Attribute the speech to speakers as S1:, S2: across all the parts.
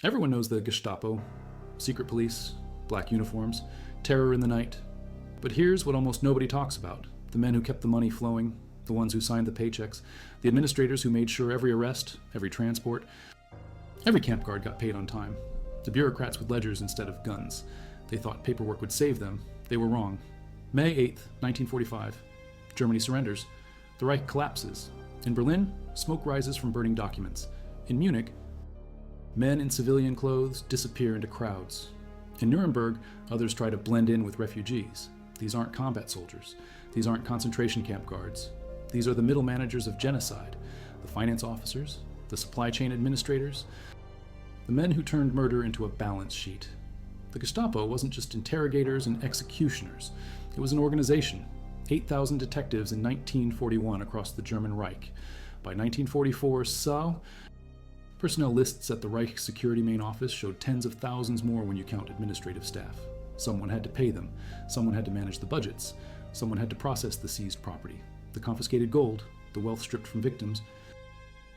S1: Everyone knows the Gestapo, secret police, black uniforms, terror in the night. But here's what almost nobody talks about. The men who kept the money flowing, the ones who signed the paychecks, the administrators who made sure every arrest, every transport, every camp guard got paid on time. The bureaucrats with ledgers instead of guns. They thought paperwork would save them. They were wrong. May 8th, 1945. Germany surrenders. The Reich collapses. In Berlin, smoke rises from burning documents. In Munich, men in civilian clothes disappear into crowds. In Nuremberg, others try to blend in with refugees. These aren't combat soldiers. These aren't concentration camp guards. These are the middle managers of genocide, the finance officers, the supply chain administrators, the men who turned murder into a balance sheet. The Gestapo wasn't just interrogators and executioners. It was an organization. 8,000 detectives in 1941 across the German Reich. By 1944, personnel lists at the Reich Security Main Office showed tens of thousands more when you count administrative staff. Someone had to pay them. Someone had to manage the budgets. Someone had to process the seized property, the confiscated gold, the wealth stripped from victims.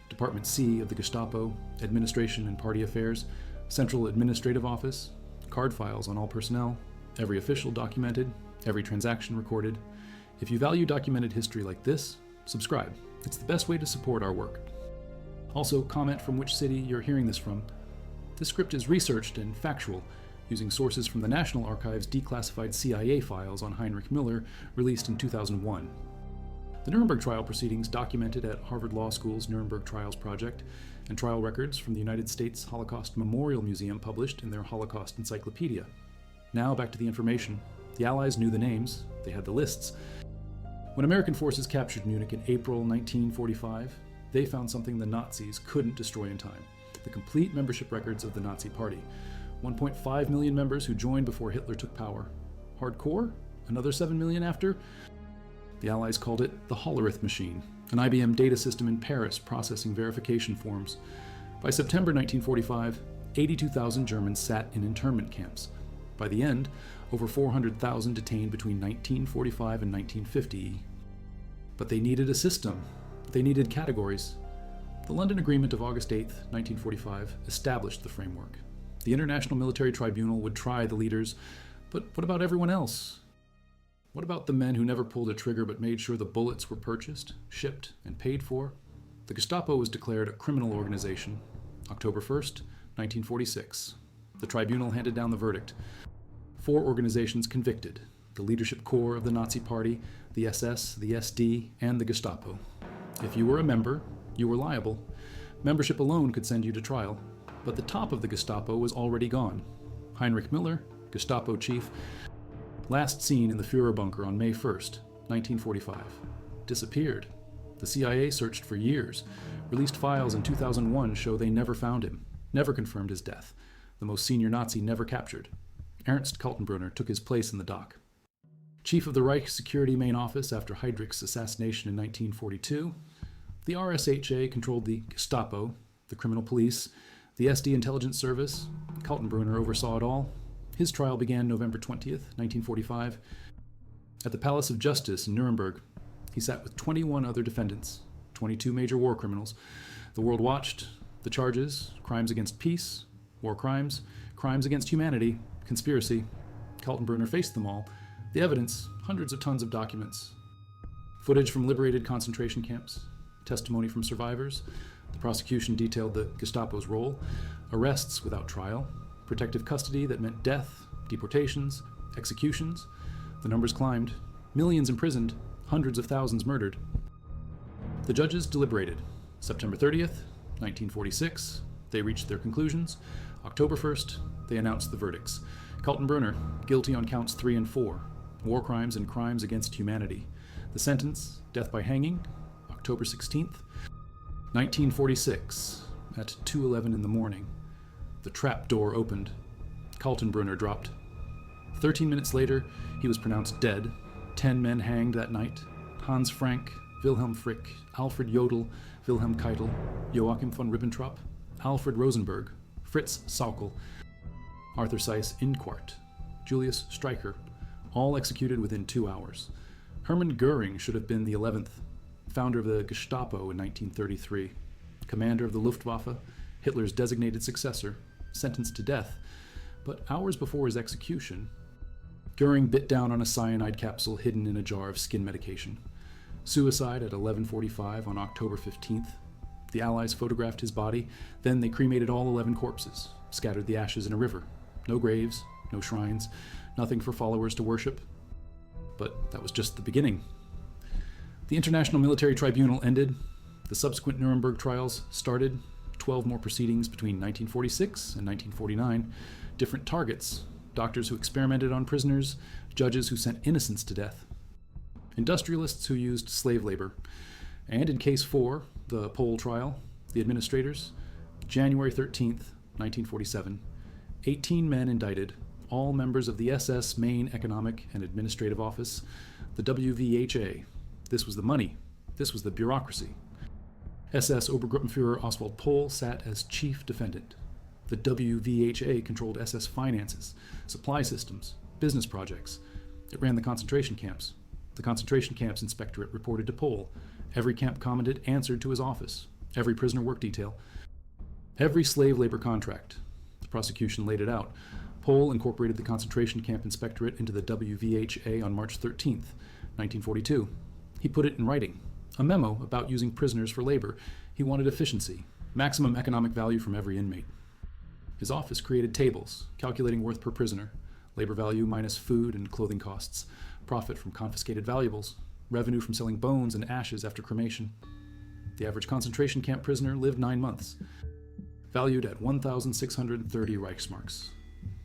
S1: Department C of the Gestapo, Administration and Party Affairs, Central Administrative Office, card files on all personnel, every official documented, every transaction recorded. If you value documented history like this, subscribe. It's the best way to support our work. Also, comment from which city you're hearing this from. This script is researched and factual, using sources from the National Archives' declassified CIA files on Heinrich Müller, released in 2001. The Nuremberg trial proceedings documented at Harvard Law School's Nuremberg Trials Project, and trial records from the United States Holocaust Memorial Museum published in their Holocaust Encyclopedia. Now back to the information. The Allies knew the names, they had the lists. When American forces captured Munich in April 1945, they found something the Nazis couldn't destroy in time: the complete membership records of the Nazi Party. 1.5 million members who joined before Hitler took power. Hardcore? Another 7 million after? The Allies called it the Hollerith machine, an IBM data system in Paris processing verification forms. By September 1945, 82,000 Germans sat in internment camps. By the end, over 400,000 detained between 1945 and 1950. But they needed a system. They needed categories. The London Agreement of August 8, 1945, established the framework. The International Military Tribunal would try the leaders, but what about everyone else? What about the men who never pulled a trigger but made sure the bullets were purchased, shipped, and paid for? The Gestapo was declared a criminal organization, October 1st, 1946. The tribunal handed down the verdict. 4 organizations convicted: the leadership core of the Nazi Party, the SS, the SD, and the Gestapo. If you were a member, you were liable. Membership alone could send you to trial, but the top of the Gestapo was already gone. Heinrich Müller, Gestapo chief, last seen in the Führer bunker on May 1st, 1945. Disappeared. The CIA searched for years. Released files in 2001 show they never found him, never confirmed his death. The most senior Nazi never captured. Ernst Kaltenbrunner took his place in the dock. Chief of the Reich Security Main Office after Heydrich's assassination in 1942, the RSHA controlled the Gestapo, the criminal police, the SD intelligence service. Kaltenbrunner oversaw it all. His trial began November 20th, 1945. At the Palace of Justice in Nuremberg, he sat with 21 other defendants, 22 major war criminals. The world watched. The charges: crimes against peace, war crimes, crimes against humanity, conspiracy. Kaltenbrunner faced them all. The evidence: hundreds of tons of documents. Footage from liberated concentration camps, testimony from survivors. The prosecution detailed the Gestapo's role: arrests without trial, protective custody that meant death, deportations, executions. The numbers climbed. Millions imprisoned, hundreds of thousands murdered. The judges deliberated. September 30th, 1946, they reached their conclusions. October 1st, they announced the verdicts. Kaltenbrunner, guilty on counts 3 and 4, war crimes and crimes against humanity. The sentence: death by hanging, October 16th, 1946, at 2:11 in the morning. The trap door opened. Kaltenbrunner dropped. 13 minutes later, he was pronounced dead. 10 men hanged that night: Hans Frank, Wilhelm Frick, Alfred Jodl, Wilhelm Keitel, Joachim von Ribbentrop, Alfred Rosenberg, Fritz Saukel, Arthur Seyss Inquart, Julius Streicher, all executed within 2 hours. Hermann Goering should have been the 11th, founder of the Gestapo in 1933, commander of the Luftwaffe, Hitler's designated successor, sentenced to death, but hours before his execution, Goering bit down on a cyanide capsule hidden in a jar of skin medication. Suicide at 11:45 on October 15th. The Allies photographed his body, then they cremated all 11 corpses, scattered the ashes in a river. No graves, no shrines, nothing for followers to worship. But that was just the beginning. The International Military Tribunal ended. The subsequent Nuremberg trials started. 12 more proceedings between 1946 and 1949. Different targets: doctors who experimented on prisoners, judges who sent innocents to death, industrialists who used slave labor. And in Case 4, the Pole trial, the administrators, January 13th, 1947, 18 men indicted, all members of the SS Main Economic and Administrative Office, the WVHA. This was the money. This was the bureaucracy. SS Obergruppenführer Oswald Pole sat as chief defendant. The WVHA controlled SS finances, supply systems, business projects. It ran the concentration camps. The concentration camps inspectorate reported to Pole. Every camp commandant answered to his office. Every prisoner work detail. Every slave labor contract. The prosecution laid it out. Pole incorporated the concentration camp inspectorate into the WVHA on March 13th, 1942. He put it in writing. A memo about using prisoners for labor. He wanted efficiency, maximum economic value from every inmate. His office created tables, calculating worth per prisoner, labor value minus food and clothing costs, profit from confiscated valuables, revenue from selling bones and ashes after cremation. The average concentration camp prisoner lived 9 months, valued at 1,630 Reichsmarks.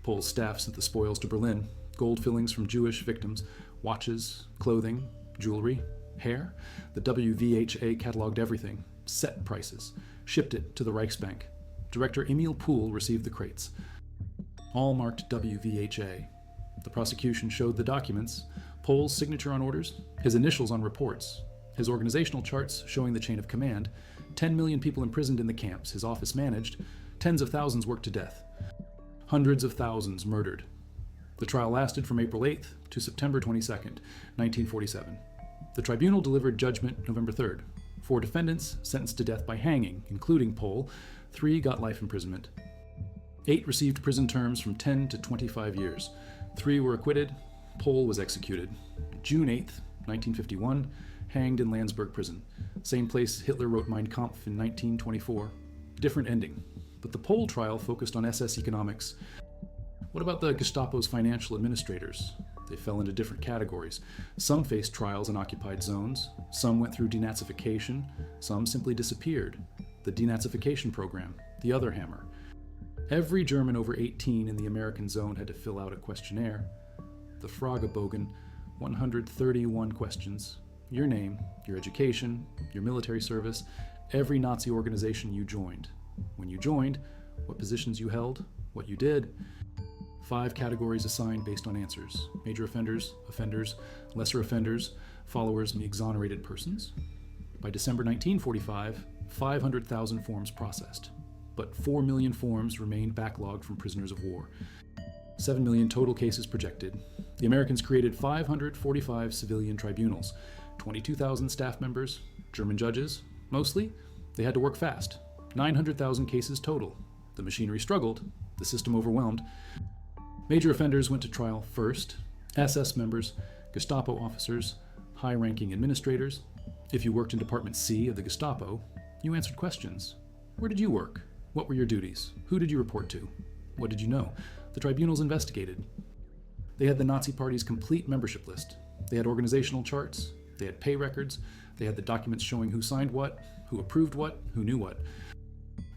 S1: Pole's staff sent the spoils to Berlin: gold fillings from Jewish victims, watches, clothing, jewelry, hair. The WVHA cataloged everything, set prices, shipped it to the Reichsbank. Director Emil Poole received the crates, all marked WVHA. The prosecution showed the documents: Pole's signature on orders, his initials on reports, his organizational charts showing the chain of command, 10 million people imprisoned in the camps his office managed, tens of thousands worked to death, hundreds of thousands murdered. The trial lasted from April 8th to September 22nd, 1947. The tribunal delivered judgment November 3rd. 4 defendants sentenced to death by hanging, including Pole. 3 got life imprisonment. 8 received prison terms from 10 to 25 years. 3 were acquitted. Pole was executed. June 8th, 1951, hanged in Landsberg prison. Same place Hitler wrote Mein Kampf in 1924. Different ending. But the Pole trial focused on SS economics. What about the Gestapo's financial administrators? They fell into different categories. Some faced trials in occupied zones. Some went through denazification. Some simply disappeared. The denazification program, the other hammer. Every German over 18 in the American zone had to fill out a questionnaire. The Fragebogen, 131 questions. Your name, your education, your military service, every Nazi organization you joined. When you joined, what positions you held, what you did. 5 categories assigned based on answers: major offenders, offenders, lesser offenders, followers, and exonerated persons. By December 1945, 500,000 forms processed, but 4 million forms remained backlogged from prisoners of war. 7 million total cases projected. The Americans created 545 civilian tribunals, 22,000 staff members, German judges. Mostly, they had to work fast. 900,000 cases total. The machinery struggled, the system overwhelmed. Major offenders went to trial first: SS members, Gestapo officers, high-ranking administrators. If you worked in Department C of the Gestapo, you answered questions. Where did you work? What were your duties? Who did you report to? What did you know? The tribunals investigated. They had the Nazi Party's complete membership list. They had organizational charts. They had pay records. They had the documents showing who signed what, who approved what, who knew what.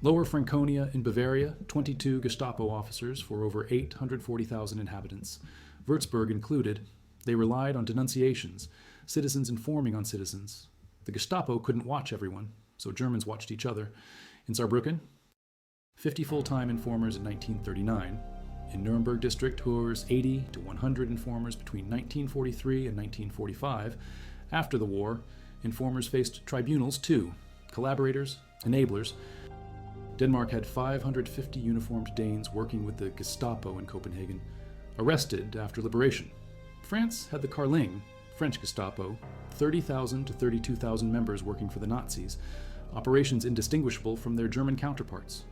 S1: Lower Franconia in Bavaria, 22 Gestapo officers for over 840,000 inhabitants. Würzburg included. They relied on denunciations, citizens informing on citizens. The Gestapo couldn't watch everyone, so Germans watched each other. In Saarbrücken, 50 full-time informers in 1939. In Nuremberg district, Hurs 80 to 100 informers between 1943 and 1945. After the war, informers faced tribunals too: collaborators, enablers. Denmark had 550 uniformed Danes working with the Gestapo in Copenhagen, arrested after liberation. France had the Carling, French Gestapo, 30,000 to 32,000 members working for the Nazis, operations indistinguishable from their German counterparts.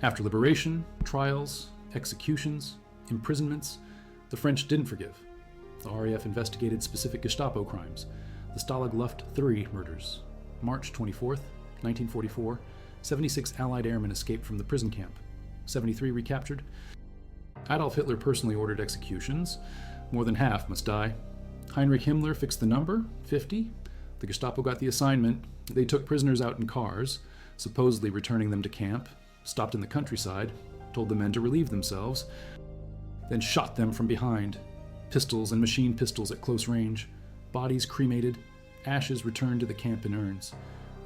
S1: After liberation, trials, executions, imprisonments, the French didn't forgive. The RAF investigated specific Gestapo crimes. The Stalag Luft III murders. March 24th, 1944, 76 Allied airmen escaped from the prison camp. 73 recaptured. Adolf Hitler personally ordered executions. More than half must die. Heinrich Himmler fixed the number, 50. The Gestapo got the assignment. They took prisoners out in cars, supposedly returning them to camp, stopped in the countryside, told the men to relieve themselves, then shot them from behind. Pistols and machine pistols at close range. Bodies cremated. Ashes returned to the camp in urns.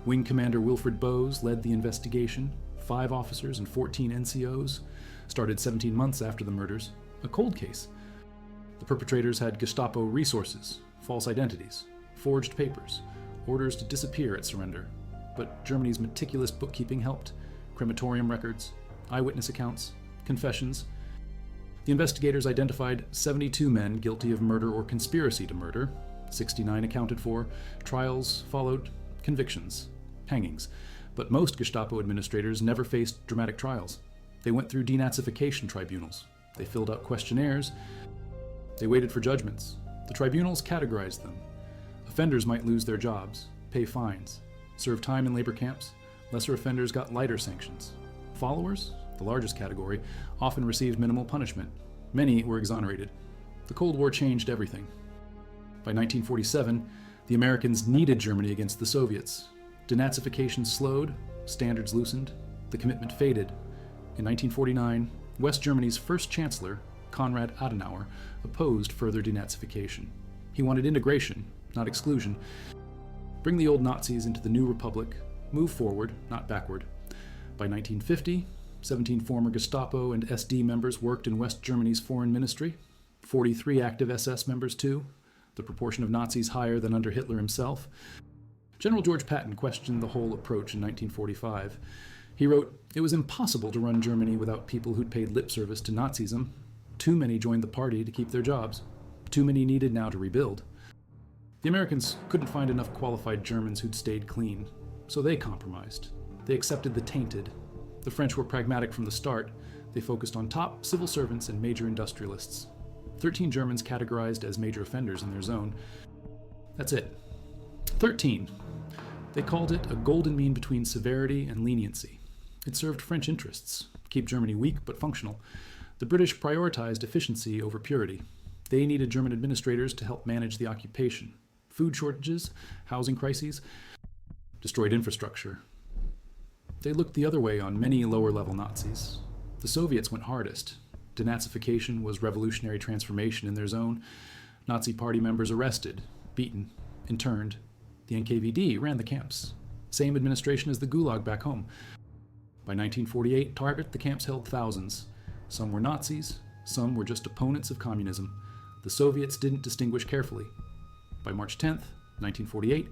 S1: Wing Commander Wilfred Bowes led the investigation. 5 officers and 14 NCOs. Started 17 months after the murders. A cold case. The perpetrators had Gestapo resources, false identities, forged papers, orders to disappear at surrender. But Germany's meticulous bookkeeping helped. Crematorium records, eyewitness accounts, confessions. The investigators identified 72 men guilty of murder or conspiracy to murder. 69 accounted for. Trials followed. Convictions. Hangings. But most Gestapo administrators never faced dramatic trials. They went through denazification tribunals. They filled out questionnaires. They waited for judgments. The tribunals categorized them. Offenders might lose their jobs, pay fines, serve time in labor camps. Lesser offenders got lighter sanctions. Followers, the largest category, often received minimal punishment. Many were exonerated. The Cold War changed everything. By 1947, the Americans needed Germany against the Soviets. Denazification slowed, standards loosened, the commitment faded. In 1949, West Germany's first chancellor, Konrad Adenauer, opposed further denazification. He wanted integration, not exclusion. Bring the old Nazis into the new republic, move forward, not backward. By 1950, 17 former Gestapo and SD members worked in West Germany's foreign ministry, 43 active SS members too, the proportion of Nazis higher than under Hitler himself. General George Patton questioned the whole approach in 1945. He wrote, "It was impossible to run Germany without people who'd paid lip service to Nazism. Too many joined the party to keep their jobs. Too many needed now to rebuild." The Americans couldn't find enough qualified Germans who'd stayed clean, so they compromised. They accepted the tainted. The French were pragmatic from the start. They focused on top civil servants and major industrialists. 13 Germans categorized as major offenders in their zone. That's it. 13. They called it a golden mean between severity and leniency. It served French interests, keep Germany weak but functional. The British prioritized efficiency over purity. They needed German administrators to help manage the occupation. Food shortages, housing crises, destroyed infrastructure. They looked the other way on many lower-level Nazis. The Soviets went hardest. Denazification was revolutionary transformation in their zone. Nazi party members arrested, beaten, interned. The NKVD ran the camps. Same administration as the Gulag back home. By 1948, the camps held thousands. Some were Nazis, some were just opponents of communism. The Soviets didn't distinguish carefully. By March 10th, 1948,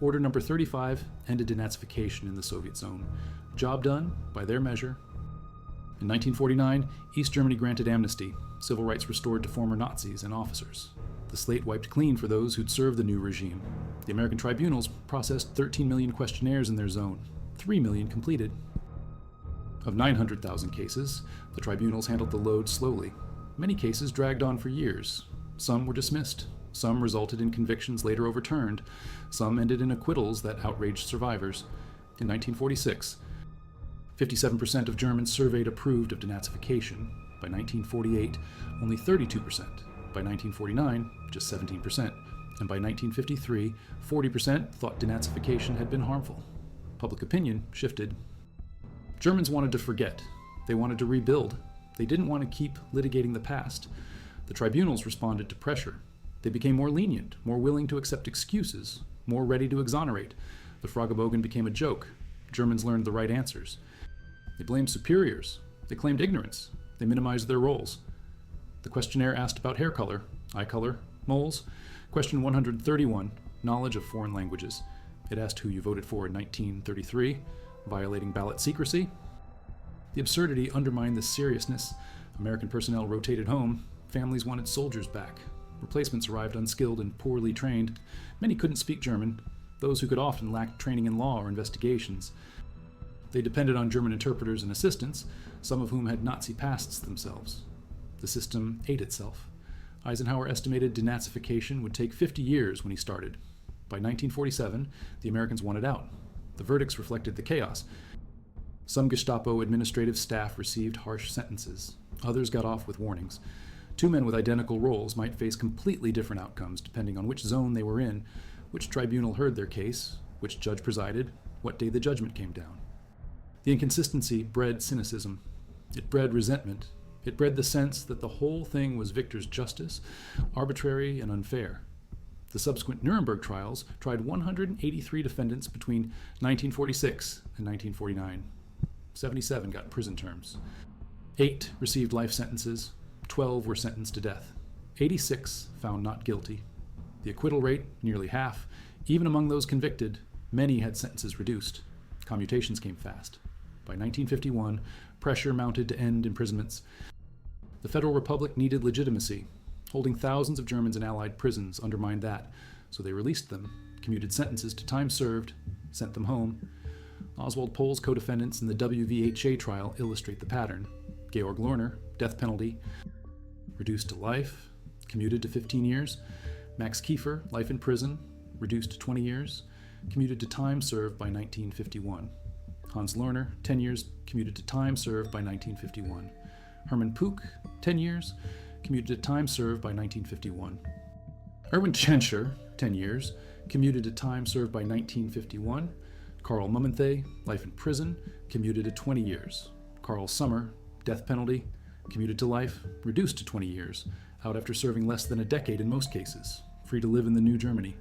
S1: Order Number 35 ended denazification in the Soviet zone. Job done, by their measure. In 1949, East Germany granted amnesty, civil rights restored to former Nazis and officers. The slate wiped clean for those who'd served the new regime. The American tribunals processed 13 million questionnaires in their zone, 3 million completed. Of 900,000 cases, the tribunals handled the load slowly. Many cases dragged on for years. Some were dismissed. Some resulted in convictions later overturned. Some ended in acquittals that outraged survivors. In 1946, 57% of Germans surveyed approved of denazification. By 1948, only 32%. By 1949, just 17%. And by 1953, 40% thought denazification had been harmful. Public opinion shifted. Germans wanted to forget. They wanted to rebuild. They didn't want to keep litigating the past. The tribunals responded to pressure. They became more lenient, more willing to accept excuses, more ready to exonerate. The Fragebogen became a joke. Germans learned the right answers. They blamed superiors. They claimed ignorance. They minimized their roles. The questionnaire asked about hair color, eye color, moles. Question 131, knowledge of foreign languages. It asked who you voted for in 1933, violating ballot secrecy. The absurdity undermined the seriousness. American personnel rotated home. Families wanted soldiers back. Replacements arrived unskilled and poorly trained. Many couldn't speak German. Those who could often lacked training in law or investigations. They depended on German interpreters and assistants, some of whom had Nazi pasts themselves. The system ate itself. Eisenhower estimated denazification would take 50 years when he started. By 1947, the Americans wanted out. The verdicts reflected the chaos. Some Gestapo administrative staff received harsh sentences. Others got off with warnings. Two men with identical roles might face completely different outcomes depending on which zone they were in, which tribunal heard their case, which judge presided, what day the judgment came down. The inconsistency bred cynicism. It bred resentment. It bred the sense that the whole thing was Victor's justice, arbitrary and unfair. The subsequent Nuremberg trials tried 183 defendants between 1946 and 1949. 77 got prison terms. 8 received life sentences. 12 were sentenced to death. 86 found not guilty. The acquittal rate, nearly half. Even among those convicted, many had sentences reduced. Commutations came fast. By 1951, pressure mounted to end imprisonments. The Federal Republic needed legitimacy. Holding thousands of Germans in Allied prisons undermined that, so they released them, commuted sentences to time served, sent them home. Oswald Pohl's co-defendants in the WVHA trial illustrate the pattern. Georg Lerner, death penalty, reduced to life, commuted to 15 years. Max Kiefer, life in prison, reduced to 20 years, commuted to time served by 1951. Hans Lerner, 10 years, commuted to time served by 1951. Hermann Puch, 10 years, commuted to time served by 1951. Erwin Tschentscher, 10 years, commuted to time served by 1951. Karl Mummenthay, life in prison, commuted to 20 years. Karl Sommer, death penalty, commuted to life, reduced to 20 years, out after serving less than a decade in most cases, free to live in the new Germany.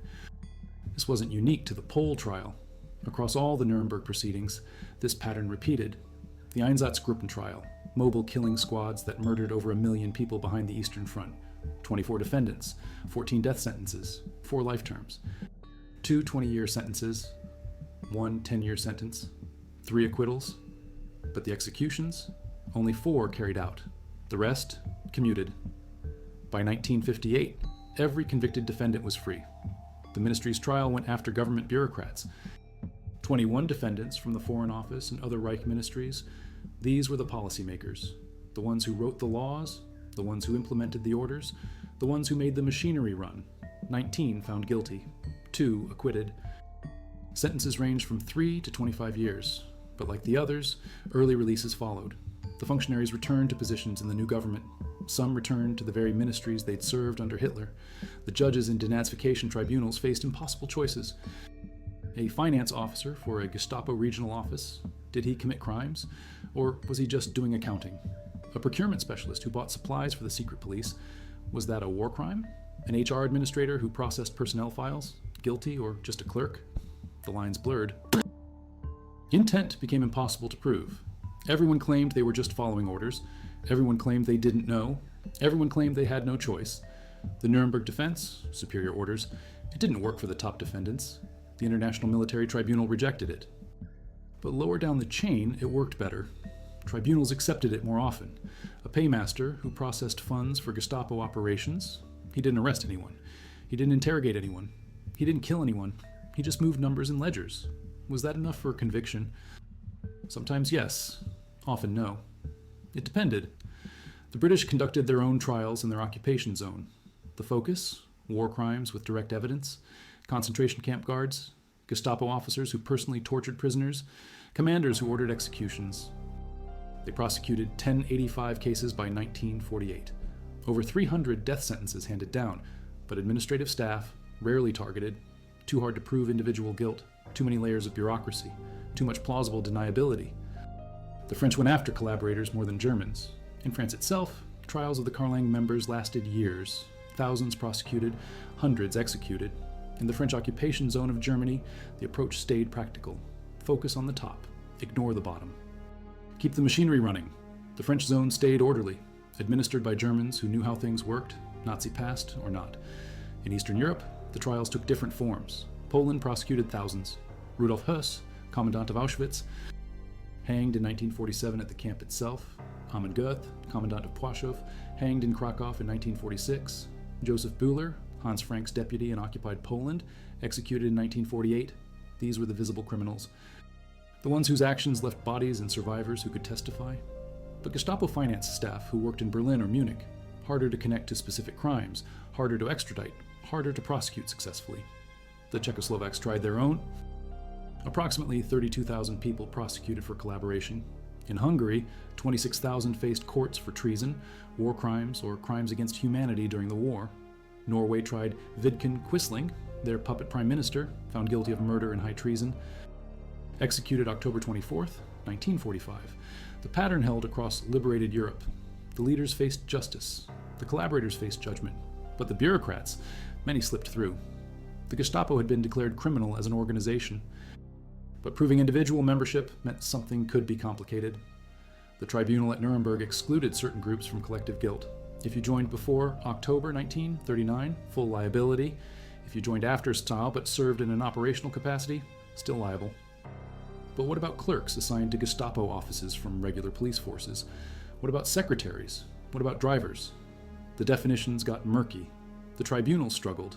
S1: This wasn't unique to the Pohl trial. Across all the Nuremberg proceedings, this pattern repeated. The Einsatzgruppen trial, mobile killing squads that murdered over 1 million people behind the Eastern Front. 24 defendants, 14 death sentences, 4 life terms. 2 20-year sentences, 1 10-year sentence, 3 acquittals. But the executions, only 4 carried out. The rest, commuted. By 1958, every convicted defendant was free. The ministry's trial went after government bureaucrats. 21 defendants from the Foreign Office and other Reich ministries. These were the policymakers, the ones who wrote the laws, the ones who implemented the orders, the ones who made the machinery run. 19 found guilty, 2 acquitted. Sentences ranged from 3 to 25 years, but like the others, early releases followed. The functionaries returned to positions in the new government. Some returned to the very ministries they'd served under Hitler. The judges in denazification tribunals faced impossible choices. A finance officer for a Gestapo regional office, did he commit crimes? Or was he just doing accounting? A procurement specialist who bought supplies for the secret police, was that a war crime? An HR administrator who processed personnel files, guilty or just a clerk? The lines blurred. Intent became impossible to prove. Everyone claimed they were just following orders. Everyone claimed they didn't know. Everyone claimed they had no choice. The Nuremberg defense, superior orders, it didn't work for the top defendants. The International Military Tribunal rejected it. But lower down the chain, it worked better. Tribunals accepted it more often. A paymaster who processed funds for Gestapo operations, he didn't arrest anyone. He didn't interrogate anyone. He didn't kill anyone. He just moved numbers in ledgers. Was that enough for a conviction? Sometimes yes, often no. It depended. The British conducted their own trials in their occupation zone. The focus, war crimes with direct evidence, concentration camp guards, Gestapo officers who personally tortured prisoners, commanders who ordered executions. They prosecuted 1085 cases by 1948. Over 300 death sentences handed down, but administrative staff, rarely targeted, too hard to prove individual guilt, too many layers of bureaucracy, too much plausible deniability. The French went after collaborators more than Germans. In France itself, trials of the Carling members lasted years. Thousands prosecuted, hundreds executed. In the French occupation zone of Germany, the approach stayed practical. Focus on the top, ignore the bottom. Keep the machinery running. The French zone stayed orderly, administered by Germans who knew how things worked, Nazi past or not. In Eastern Europe, the trials took different forms. Poland prosecuted thousands. Rudolf Höss, commandant of Auschwitz, hanged in 1947 at the camp itself. Amon Goeth, commandant of Płaszów, hanged in Krakow in 1946. Joseph Bühler, Hans Frank's deputy in occupied Poland, executed in 1948. These were the visible criminals. the ones whose actions left bodies and survivors who could testify. But Gestapo finance staff who worked in Berlin or Munich, harder to connect to specific crimes, harder to extradite, harder to prosecute successfully. The Czechoslovaks tried their own. Approximately 32,000 people prosecuted for collaboration. In Hungary, 26,000 faced courts for treason, war crimes, or crimes against humanity during the war. Norway tried Vidkun Quisling, their puppet prime minister, found guilty of murder and high treason. Executed October 24th, 1945. The pattern held across liberated Europe. The leaders faced justice. The collaborators faced judgment. But the bureaucrats, many slipped through. The Gestapo had been declared criminal as an organization, but proving individual membership meant something could be complicated. The tribunal at Nuremberg excluded certain groups from collective guilt. If you joined before October 1939, full liability. If you joined after style but served in an operational capacity, still liable. But what about clerks assigned to Gestapo offices from regular police forces? What about secretaries? What about drivers? The definitions got murky. The tribunals struggled.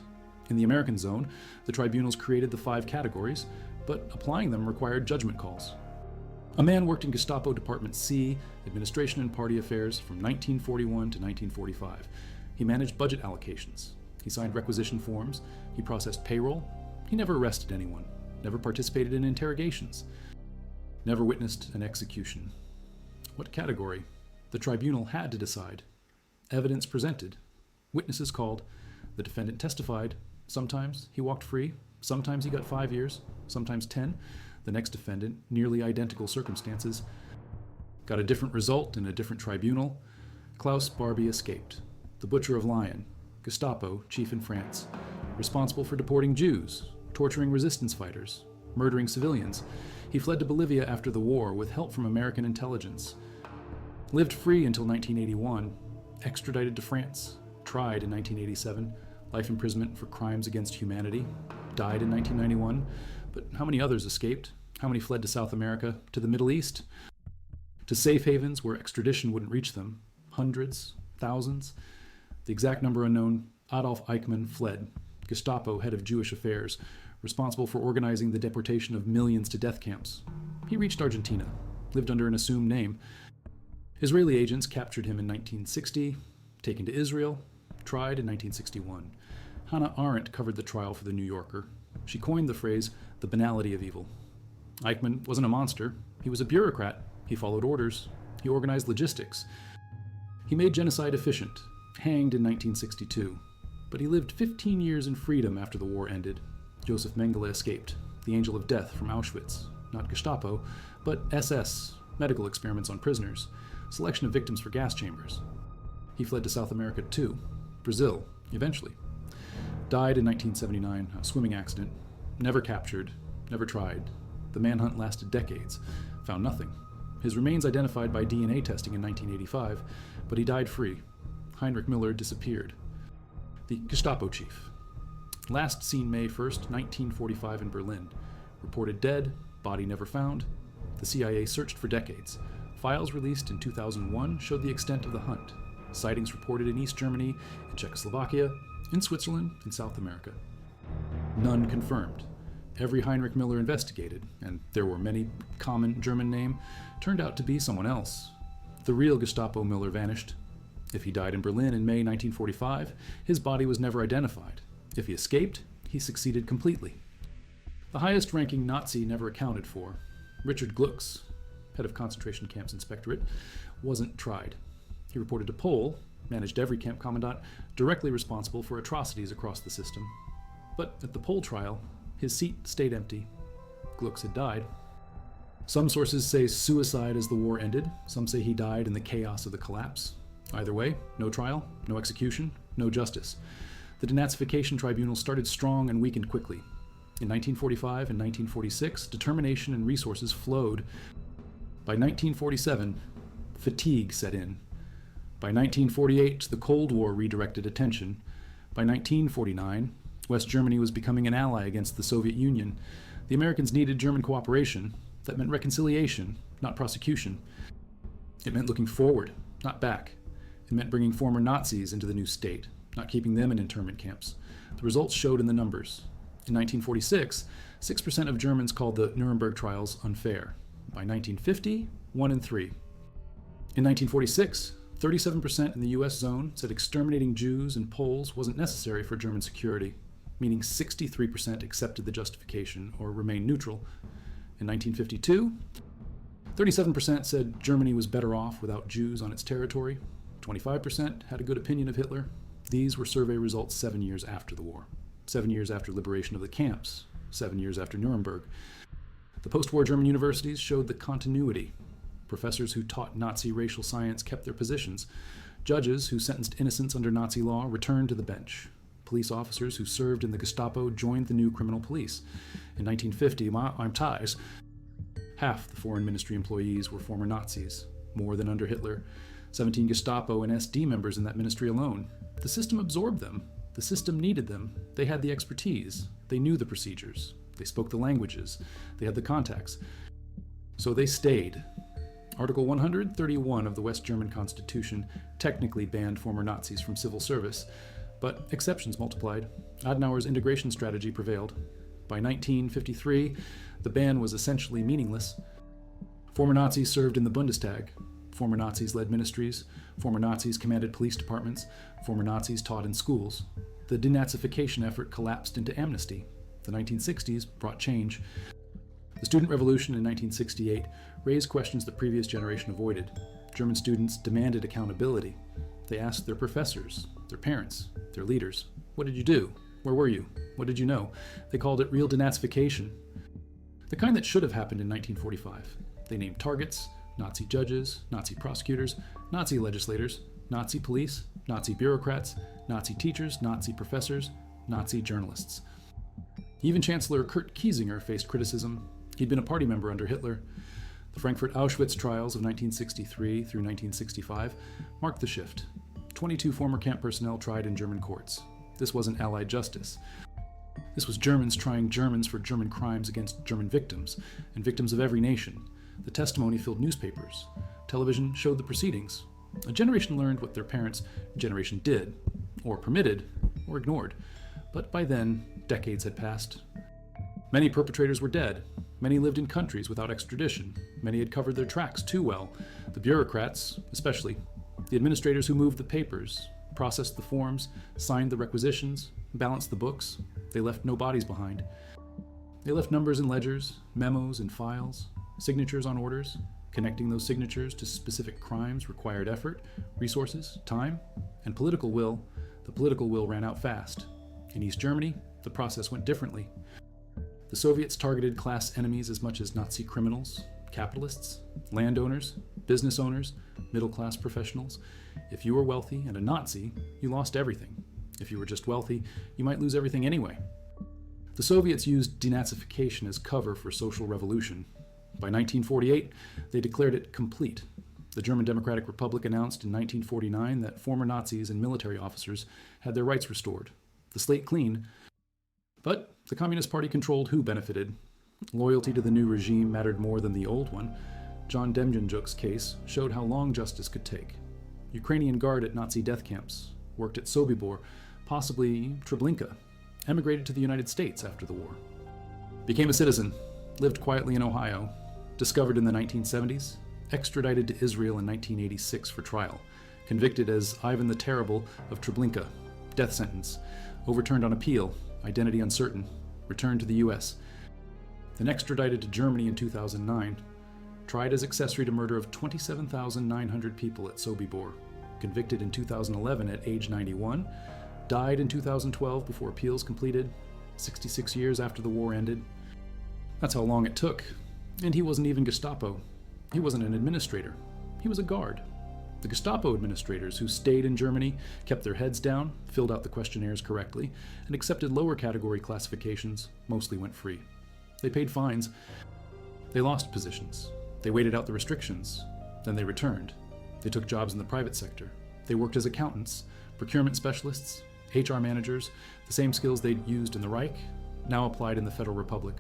S1: In the American zone, the tribunals created the 5 categories, but applying them required judgment calls. A man worked in Gestapo Department C, Administration and Party Affairs, from 1941 to 1945. He managed budget allocations. He signed requisition forms. He processed payroll. He never arrested anyone, never participated in interrogations, never witnessed an execution. What category? The tribunal had to decide. Evidence presented. Witnesses called. The defendant testified. Sometimes he walked free. Sometimes he got 5 years. Sometimes 10. The next defendant, nearly identical circumstances, got a different result in a different tribunal. Klaus Barbie escaped. The butcher of Lyon. Gestapo, chief in France. Responsible for deporting Jews, torturing resistance fighters, murdering civilians. He fled to Bolivia after the war with help from American intelligence. Lived free until 1981. Extradited to France. Tried in 1987. Life imprisonment for crimes against humanity. Died in 1991. But how many others escaped? How many fled to South America, to the Middle East? To safe havens where extradition wouldn't reach them? Hundreds? Thousands? The exact number unknown. Adolf Eichmann fled. Gestapo, head of Jewish affairs, responsible for organizing the deportation of millions to death camps. He reached Argentina, lived under an assumed name. Israeli agents captured him in 1960, taken to Israel, tried in 1961. Hannah Arendt covered the trial for The New Yorker. She coined the phrase, the banality of evil. Eichmann wasn't a monster. He was a bureaucrat. He followed orders. He organized logistics. He made genocide efficient, hanged in 1962. But he lived 15 years in freedom after the war ended. Joseph Mengele escaped, the angel of death from Auschwitz. Not Gestapo, but SS, medical experiments on prisoners, selection of victims for gas chambers. He fled to South America too, Brazil, eventually. Died in 1979, a swimming accident. Never captured, never tried. The manhunt lasted decades, found nothing. His remains identified by DNA testing in 1985, but he died free. Heinrich Müller disappeared. The Gestapo chief. Last seen May 1st, 1945 in Berlin. Reported dead, body never found. The CIA searched for decades. Files released in 2001 showed the extent of the hunt. Sightings reported in East Germany, in Czechoslovakia, in Switzerland, in South America. None confirmed. Every Heinrich Müller investigated, and there were many common German name, turned out to be someone else. The real Gestapo Müller vanished. If he died in Berlin in May 1945, his body was never identified. If he escaped, he succeeded completely. The highest-ranking Nazi never accounted for. Richard Glucks, head of concentration camps inspectorate, wasn't tried. He reported to Pole, managed every camp commandant, directly responsible for atrocities across the system. But at the Pole trial, his seat stayed empty. Glucks had died. Some sources say suicide as the war ended. Some say he died in the chaos of the collapse. Either way, no trial, no execution, no justice. The denazification tribunal started strong and weakened quickly. In 1945 and 1946, determination and resources flowed. By 1947, fatigue set in. By 1948, the Cold War redirected attention. By 1949, West Germany was becoming an ally against the Soviet Union. The Americans needed German cooperation. That meant reconciliation, not prosecution. It meant looking forward, not back. It meant bringing former Nazis into the new state, not keeping them in internment camps. The results showed in the numbers. In 1946, 6% of Germans called the Nuremberg trials unfair. By 1950, 1 in 3. In 1946, 37% in the US zone said exterminating Jews and Poles wasn't necessary for German security, meaning 63% accepted the justification or remained neutral. In 1952, 37% said Germany was better off without Jews on its territory. 25% had a good opinion of Hitler. These were survey results 7 years after the war, 7 years after liberation of the camps, 7 years after Nuremberg. The post-war German universities showed the continuity. Professors who taught Nazi racial science kept their positions. Judges who sentenced innocents under Nazi law returned to the bench. Police officers who served in the Gestapo joined the new criminal police. In 1950, I'm ties. Half the foreign ministry employees were former Nazis, more than under Hitler. 17 Gestapo and SD members in that ministry alone. The system absorbed them. The system needed them. They had the expertise. They knew the procedures. They spoke the languages. They had the contacts. So they stayed. Article 131 of the West German Constitution technically banned former Nazis from civil service, but exceptions multiplied. Adenauer's integration strategy prevailed. By 1953, the ban was essentially meaningless. Former Nazis served in the Bundestag. Former Nazis led ministries. Former Nazis commanded police departments. Former Nazis taught in schools. The denazification effort collapsed into amnesty. The 1960s brought change. The student revolution in 1968 raised questions the previous generation avoided. German students demanded accountability. They asked their professors, their parents, their leaders, "What did you do? Where were you? What did you know?" They called it real denazification. The kind that should have happened in 1945. They named targets, Nazi judges, Nazi prosecutors, Nazi legislators, Nazi police, Nazi bureaucrats, Nazi teachers, Nazi professors, Nazi journalists. Even Chancellor Kurt Kiesinger faced criticism. He'd been a party member under Hitler. The Frankfurt Auschwitz trials of 1963 through 1965 marked the shift. 22 former camp personnel tried in German courts. This wasn't Allied justice. This was Germans trying Germans for German crimes against German victims, and victims of every nation. The testimony filled newspapers. Television showed the proceedings. A generation learned what their parents' generation did, or permitted, or ignored. But by then, decades had passed. Many perpetrators were dead. Many lived in countries without extradition. Many had covered their tracks too well. The bureaucrats, especially. The administrators who moved the papers, processed the forms, signed the requisitions, balanced the books. They left no bodies behind. They left numbers in ledgers, memos in files, signatures on orders. Connecting those signatures to specific crimes required effort, resources, time, and political will. The political will ran out fast. In East Germany, the process went differently. The Soviets targeted class enemies as much as Nazi criminals, capitalists, landowners, business owners, middle-class professionals. If you were wealthy and a Nazi, you lost everything. If you were just wealthy, you might lose everything anyway. The Soviets used denazification as cover for social revolution. By 1948, they declared it complete. The German Democratic Republic announced in 1949 that former Nazis and military officers had their rights restored. The slate clean. But the Communist Party controlled who benefited. Loyalty to the new regime mattered more than the old one. John Demjanjuk's case showed how long justice could take. Ukrainian guard at Nazi death camps, worked at Sobibor, possibly Treblinka, emigrated to the United States after the war. Became a citizen, lived quietly in Ohio, discovered in the 1970s, extradited to Israel in 1986 for trial, convicted as Ivan the Terrible of Treblinka, death sentence, overturned on appeal, identity uncertain, returned to the US, then extradited to Germany in 2009, tried as accessory to murder of 27,900 people at Sobibor, convicted in 2011 at age 91, died in 2012 before appeals completed, 66 years after the war ended. That's how long it took. And he wasn't even Gestapo. He wasn't an administrator. He was a guard. The Gestapo administrators who stayed in Germany, kept their heads down, filled out the questionnaires correctly, and accepted lower category classifications, mostly went free. They paid fines. They lost positions. They waited out the restrictions. Then they returned. They took jobs in the private sector. They worked as accountants, procurement specialists, HR managers, the same skills they'd used in the Reich, now applied in the Federal Republic.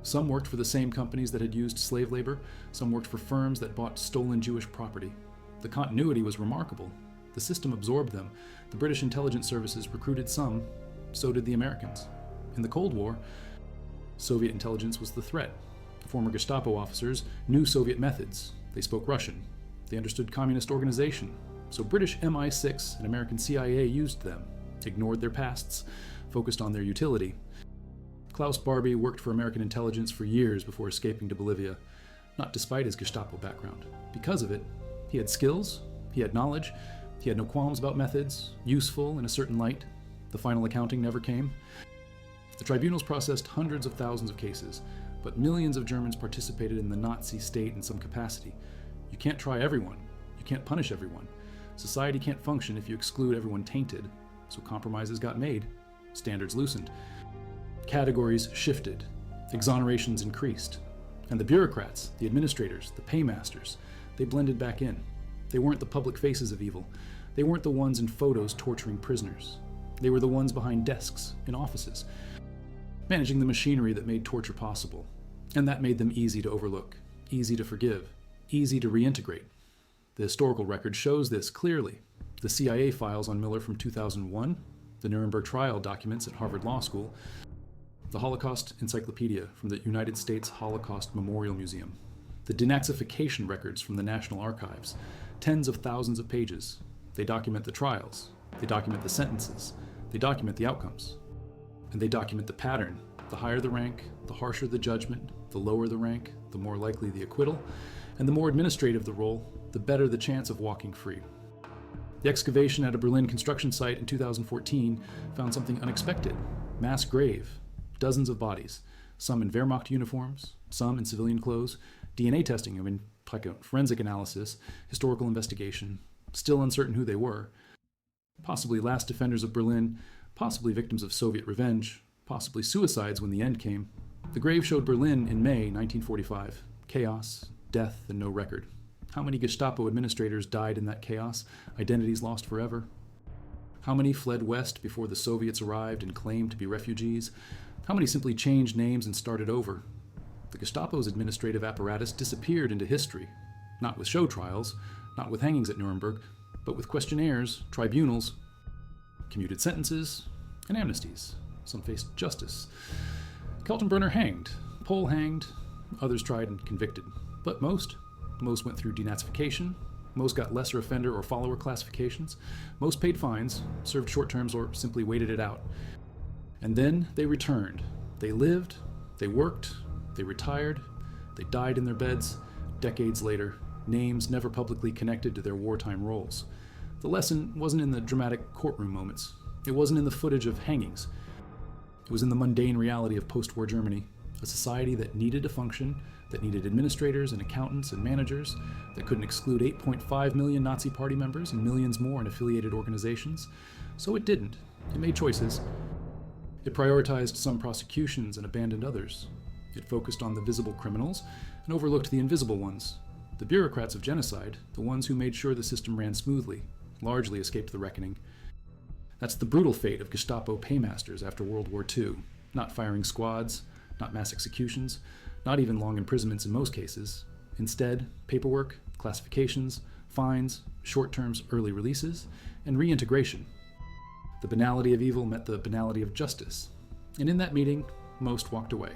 S1: Some worked for the same companies that had used slave labor. Some worked for firms that bought stolen Jewish property. The continuity was remarkable. The system absorbed them. The British intelligence services recruited some. So did the Americans. In the Cold War, Soviet intelligence was the threat. Former Gestapo officers knew Soviet methods. They spoke Russian. They understood communist organization. So British MI6 and American CIA used them, ignored their pasts, focused on their utility. Klaus Barbie worked for American intelligence for years before escaping to Bolivia, not despite his Gestapo background. Because of it, he had skills, he had knowledge, he had no qualms about methods, useful in a certain light. The final accounting never came. The tribunals processed hundreds of thousands of cases, but millions of Germans participated in the Nazi state in some capacity. You can't try everyone. You can't punish everyone. Society can't function if you exclude everyone tainted. So compromises got made. Standards loosened. Categories shifted. Exonerations increased. And the bureaucrats, the administrators, the paymasters, they blended back in. They weren't the public faces of evil. They weren't the ones in photos torturing prisoners. They were the ones behind desks, in offices, managing the machinery that made torture possible. And that made them easy to overlook, easy to forgive, easy to reintegrate. The historical record shows this clearly. The CIA files on Miller from 2001, the Nuremberg trial documents at Harvard Law School, the Holocaust Encyclopedia from the United States Holocaust Memorial Museum, the denazification records from the National Archives, tens of thousands of pages. They document the trials, they document the sentences, they document the outcomes, and they document the pattern. The higher the rank, the harsher the judgment, the lower the rank, the more likely the acquittal, and the more administrative the role, the better the chance of walking free. The excavation at a Berlin construction site in 2014 found something unexpected. Mass grave, dozens of bodies, some in Wehrmacht uniforms, some in civilian clothes, DNA testing, forensic analysis, historical investigation, still uncertain who they were. Possibly last defenders of Berlin, possibly victims of Soviet revenge, possibly suicides when the end came. The grave showed Berlin in May 1945. Chaos, death, and no record. How many Gestapo administrators died in that chaos, identities lost forever? How many fled west before the Soviets arrived and claimed to be refugees? How many simply changed names and started over? The Gestapo's administrative apparatus disappeared into history, not with show trials, not with hangings at Nuremberg, but with questionnaires, tribunals, commuted sentences, and amnesties. Some faced justice. Kaltenbrunner hanged, Pohl hanged, others tried and convicted. But most went through denazification, most got lesser offender or follower classifications, most paid fines, served short terms, or simply waited it out. And then they returned. They lived, they worked, they retired, they died in their beds, decades later, names never publicly connected to their wartime roles. The lesson wasn't in the dramatic courtroom moments. It wasn't in the footage of hangings. It was in the mundane reality of post-war Germany, a society that needed to function, that needed administrators and accountants and managers, that couldn't exclude 8.5 million Nazi Party members and millions more in affiliated organizations. So it didn't. It made choices. It prioritized some prosecutions and abandoned others. It focused on the visible criminals and overlooked the invisible ones. The bureaucrats of genocide, the ones who made sure the system ran smoothly, largely escaped the reckoning. That's the brutal fate of Gestapo Paymasters after World War II. Not firing squads, not mass executions, not even long imprisonments in most cases. Instead, paperwork, classifications, fines, short terms, early releases, and reintegration. The banality of evil met the banality of justice. And in that meeting, most walked away.